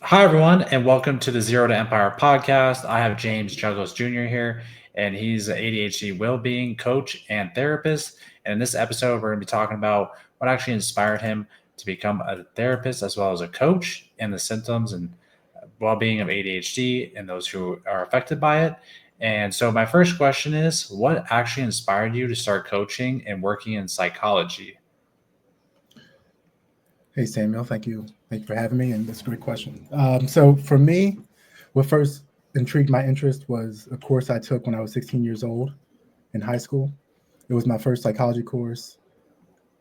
Hi, everyone, and welcome to the Zero to Empire podcast. I have James Jugos Jr. here, and he's an ADHD well-being coach and therapist. And in this episode, we're going to be talking about what actually inspired him to become a therapist as well as a coach, and the symptoms and well-being of ADHD and those who are affected by it. And so, my first question is, what actually inspired you to start coaching and working in psychology? Hey, Samuel, thank you. Thank you for having me, and that's a great question. So for me, what first intrigued my interest was a course I took when I was 16 years old in high school. It was my first psychology course,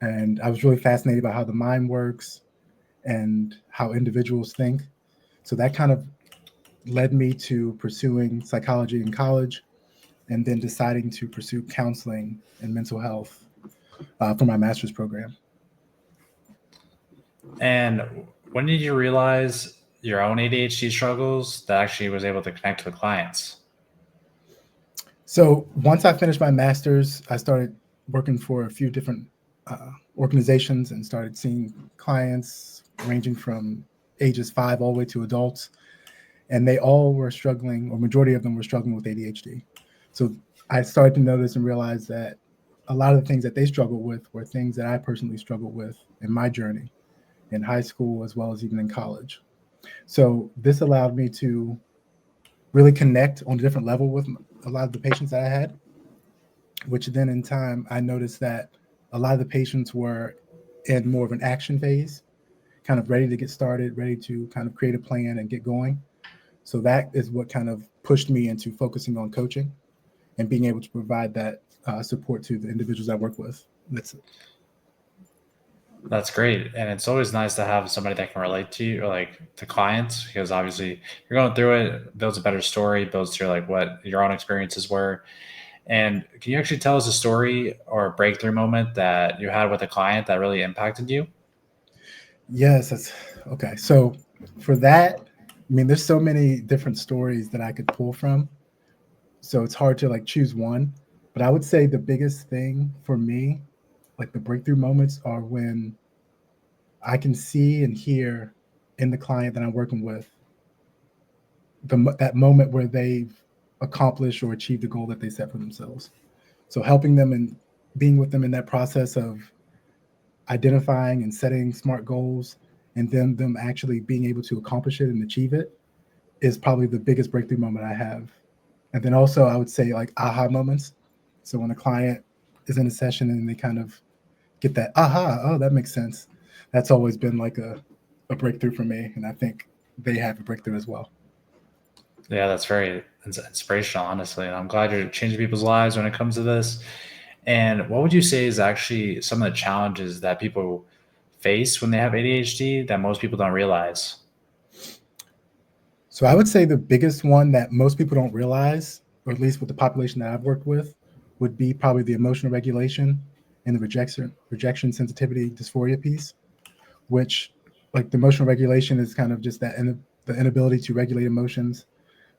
and I was really fascinated by how the mind works and how individuals think. So that kind of led me to pursuing psychology in college, and then deciding to pursue counseling and mental health for my master's program. And when did you realize your own ADHD struggles that actually was able to connect to the clients? So once I finished my master's, I started working for a few different organizations and started seeing clients ranging from ages 5 all the way to adults. And they all were struggling, or majority of them were struggling with ADHD. So I started to notice and realize that a lot of the things that they struggled with were things that I personally struggled with in my journey in high school as well as even in college. So this allowed me to really connect on a different level with a lot of the patients that I had, which then in time I noticed that a lot of the patients were in more of an action phase, kind of ready to get started, ready to kind of create a plan and get going. So that is what kind of pushed me into focusing on coaching and being able to provide that support to the individuals I work with. That's That's great. And it's always nice to have somebody that can relate to you or like to clients because obviously you're going through it, builds a better story, builds to like what your own experiences were. And can you actually tell us a story or a breakthrough moment that you had with a client that really impacted you? Yes, that's okay. So for that, I mean, there's so many different stories that I could pull from. So it's hard to like choose one. But I would say the biggest thing for me, like the breakthrough moments, are when I can see and hear in the client that I'm working with that moment where they've accomplished or achieved a goal that they set for themselves. So helping them and being with them in that process of identifying and setting smart goals, and then them actually being able to accomplish it and achieve it is probably the biggest breakthrough moment I have. And then also I would say like aha moments. So when a client is in a session and they kind of get that aha, oh, that makes sense. That's always been like a breakthrough for me. And I think they have a breakthrough as well. Yeah, that's very inspirational, honestly. And I'm glad you're changing people's lives when it comes to this. And what would you say is actually some of the challenges that people face when they have ADHD that most people don't realize? So I would say the biggest one that most people don't realize, or at least with the population that I've worked with, would be probably the emotional regulation and the rejection sensitivity dysphoria piece, which like the emotional regulation is kind of just the inability to regulate emotions,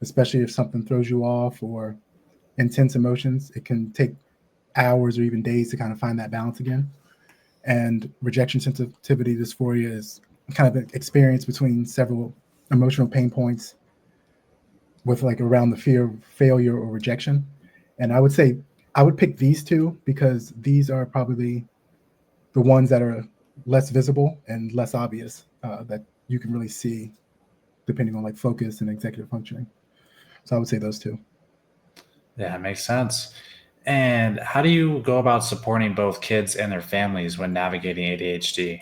especially if something throws you off or intense emotions. It can take hours or even days to kind of find that balance again. And rejection sensitivity dysphoria is kind of an experience between several emotional pain points with like around the fear of failure or rejection. And I would say I would pick these two because these are probably the ones that are less visible and less obvious that you can really see depending on like focus and executive functioning. So I would say those two. Yeah, it makes sense. And how do you go about supporting both kids and their families when navigating ADHD?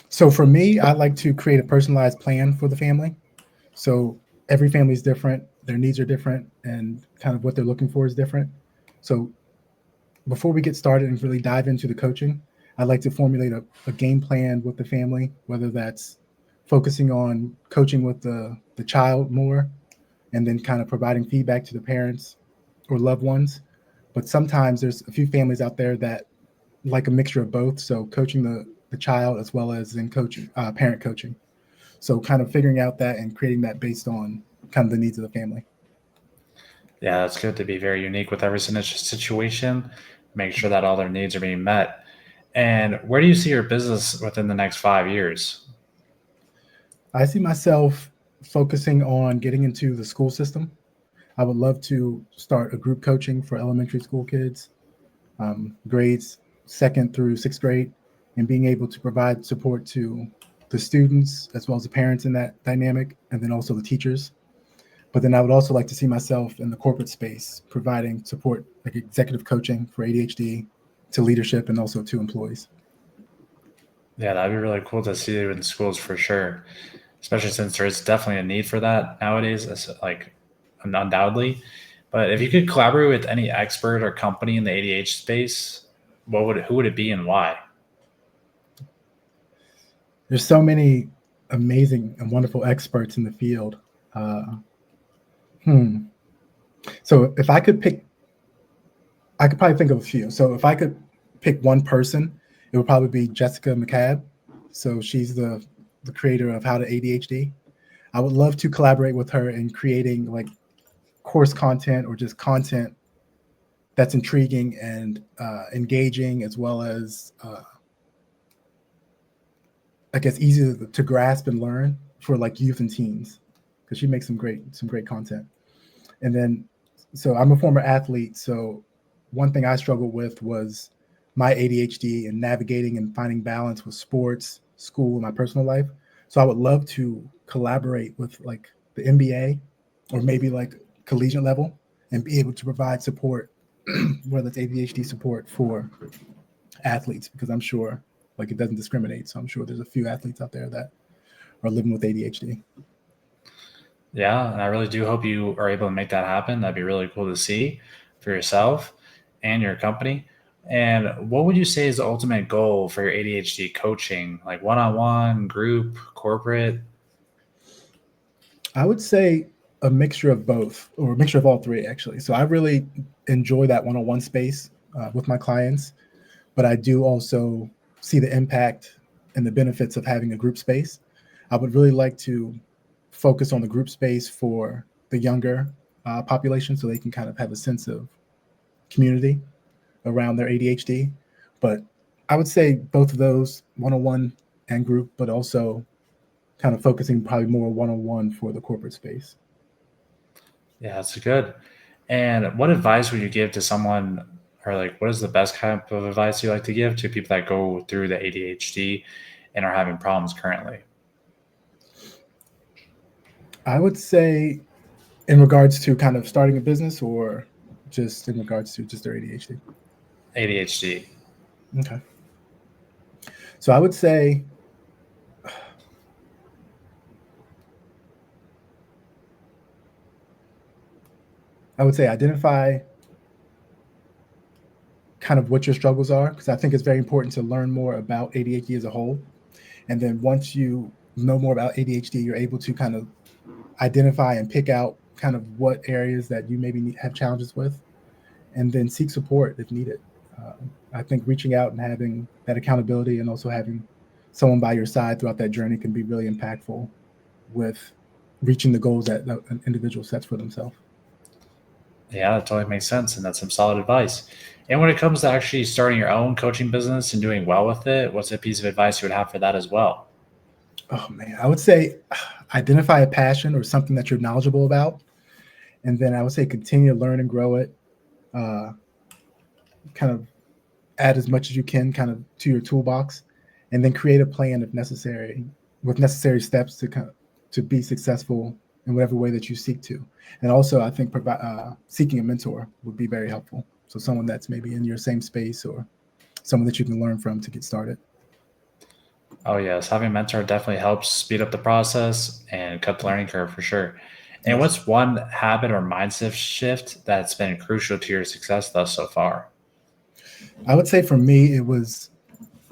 So for me, I like to create a personalized plan for the family. So every family is different, their needs are different, and kind of what they're looking for is different. So before we get started and really dive into the coaching, I'd like to formulate a game plan with the family, whether that's focusing on coaching with the child more and then kind of providing feedback to the parents or loved ones. But sometimes there's a few families out there that like a mixture of both. So coaching the child as well as then coaching parent coaching. So kind of figuring out that and creating that based on kind of the needs of the family. Yeah, it's good to be very unique with every situation, make sure that all their needs are being met. And where do you see your business within the next 5 years? I see myself focusing on getting into the school system. I would love to start a group coaching for elementary school kids, grades second through sixth grade, and being able to provide support to the students as well as the parents in that dynamic, and then also the teachers. But then I would also like to see myself in the corporate space, providing support like executive coaching for ADHD to leadership and also to employees. Yeah, that'd be really cool to see you in schools for sure, especially since there is definitely a need for that nowadays, like undoubtedly. But if you could collaborate with any expert or company in the ADHD space, who would it be and why? There's so many amazing and wonderful experts in the field. Uh, hmm. So if I could pick, I could probably think of a few. So if I could pick one person, it would probably be Jessica McCabe. So she's the creator of How to ADHD. I would love to collaborate with her in creating like course content or just content that's intriguing and engaging, as well as I guess easy to grasp and learn for like youth and teens, because she makes some great content. And then, so I'm a former athlete, so one thing I struggled with was my ADHD and navigating and finding balance with sports, school, and my personal life. So I would love to collaborate with like the NBA or maybe like collegiate level and be able to provide support, whether it's ADHD support for athletes, because I'm sure like it doesn't discriminate. So I'm sure there's a few athletes out there that are living with ADHD. Yeah, and I really do hope you are able to make that happen. That'd be really cool to see for yourself and your company. And what would you say is the ultimate goal for your ADHD coaching, like one on one, group, corporate? I would say a mixture of both, or a mixture of all three, actually. So I really enjoy that one-on-one space with my clients, but I do also see the impact and the benefits of having a group space. I would really like to focus on the group space for the younger population, so they can kind of have a sense of community around their ADHD. But I would say both of those, one-on-one and group, but also kind of focusing probably more one-on-one for the corporate space. Yeah, that's good. And what advice would you give to someone, or like, what is the best kind of advice you like to give to people that go through the ADHD and are having problems currently? I would say in regards to kind of starting a business, or just in regards to just their ADHD. ADHD. Okay. So I would say identify kind of what your struggles are, because I think it's very important to learn more about ADHD as a whole. And then once you know more about ADHD, you're able to kind of identify and pick out kind of what areas that you maybe have challenges with, and then seek support if needed. I think reaching out and having that accountability and also having someone by your side throughout that journey can be really impactful with reaching the goals that an individual sets for themselves. Yeah, that totally makes sense. And that's some solid advice. And when it comes to actually starting your own coaching business and doing well with it, what's a piece of advice you would have for that as well? Oh man, I would say identify a passion or something that you're knowledgeable about, and then I would say continue to learn and grow it. Uh, Kind of add as much as you can, kind of to your toolbox, and then create a plan if necessary, with necessary steps to kind of to be successful in whatever way that you seek to. And also, I think seeking a mentor would be very helpful. So someone that's maybe in your same space or someone that you can learn from to get started. Oh, yes. Having a mentor definitely helps speed up the process and cut the learning curve for sure. And Yes. what's one habit or mindset shift that's been crucial to your success thus so far? I would say for me, it was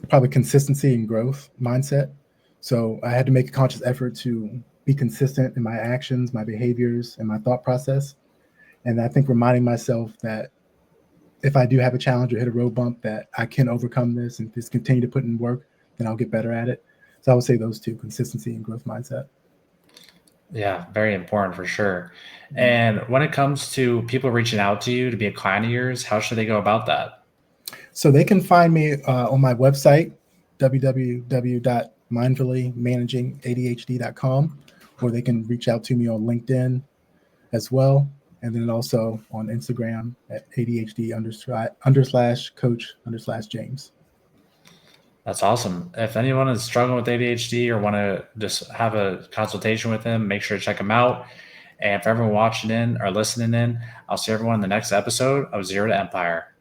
probably consistency and growth mindset. So I had to make a conscious effort to be consistent in my actions, my behaviors, and my thought process. And I think reminding myself that if I do have a challenge or hit a road bump, that I can overcome this and just continue to put in work, then I'll get better at it. So I would say those two: consistency and growth mindset. Yeah, very important for sure. And when it comes to people reaching out to you to be a client of yours, how should they go about that? So they can find me on my website. www.mindfullymanaging.adhd.com, or they can reach out to me on LinkedIn as well. And then also on Instagram at ADHD_coach_James. That's awesome. If anyone is struggling with ADHD or want to just have a consultation with him, make sure to check him out. And for everyone watching in or listening in, I'll see everyone in the next episode of Zero to Empire.